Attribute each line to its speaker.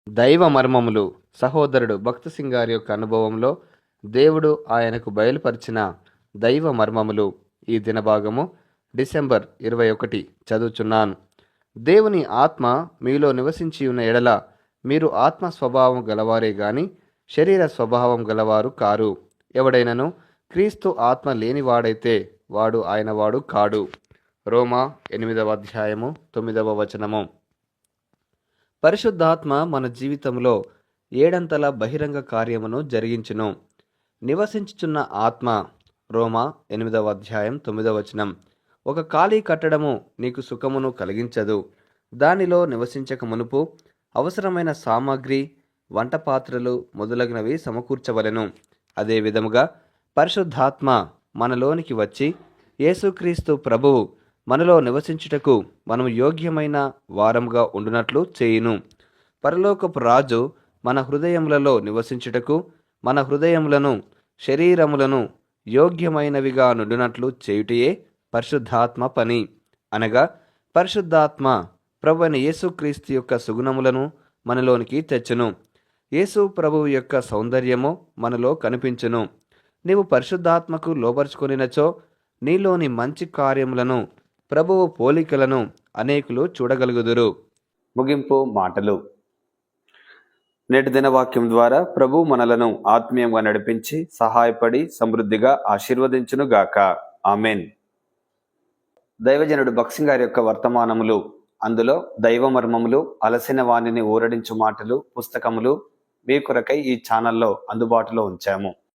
Speaker 1: దైవ మర్మములు సహోదరుడు భక్త సింగ్ గారి యొక్క అనుభవంలో దేవుడు ఆయనకు బయలుపరిచిన దైవ మర్మములు ఈ దినభాగము డిసెంబర్ 21 చదువుచున్నాను. దేవుని ఆత్మ మీలో నివసించి ఉన్న ఎడల మీరు ఆత్మ స్వభావం గలవారే గాని శరీర స్వభావం గలవారు కారు. ఎవడైనను క్రీస్తు ఆత్మ లేనివాడైతే వాడు ఆయనవాడు కాడు. రోమా 8వ అధ్యాయము 9వ వచనము. పరిశుద్ధాత్మ మన జీవితంలో ఏడంతల బహిరంగ కార్యమును జరిగించును. నివసించుచున్న ఆత్మ రోమా 8వ అధ్యాయం 9వ వచనం. ఒక ఖాళీ కట్టడము నీకు సుఖమును కలిగించదు. దానిలో నివసించక మునుపు అవసరమైన సామాగ్రి, వంట పాత్రలు మొదలగునవి సమకూర్చవలెను. అదే విధముగా పరిశుద్ధాత్మ మనలోనికి వచ్చి యేసుక్రీస్తు ప్రభువు మనలో నివసించుటకు మనము యోగ్యమైన వారముగా ఉండునట్లు చేయును. పరలోకపు రాజు మన హృదయములలో నివసించుటకు మన హృదయములను శరీరములను యోగ్యమైనవిగా నుండునట్లు చేయుటయే పరిశుద్ధాత్మ పని. అనగా పరిశుద్ధాత్మ ప్రభువైన యేసుక్రీస్తు యొక్క సుగుణములను మనలోనికి తెచ్చును. యేసు ప్రభువు యొక్క సౌందర్యము మనలో కనిపించును. నీవు పరిశుద్ధాత్మకు లోబరుచుకొనినచో నీలోని మంచి కార్యములను, ప్రభువు పోలికలను అనేకులు చూడగలుగుదురు. ముగింపు మాటలు. నేటి దినవాక్యం ద్వారా ప్రభు మనలను ఆత్మీయంగా నడిపించి సహాయపడి సమృద్ధిగా ఆశీర్వదించునుగాక. ఆమెన్. దైవజనుడు భక్సింగ్ గారి యొక్క వర్తమానములు, అందులో దైవ మర్మములు, అలసిన వాణిని ఊరడించు మాటలు పుస్తకములు మీ కొరకై ఈ ఛానల్లో అందుబాటులో ఉంచాము.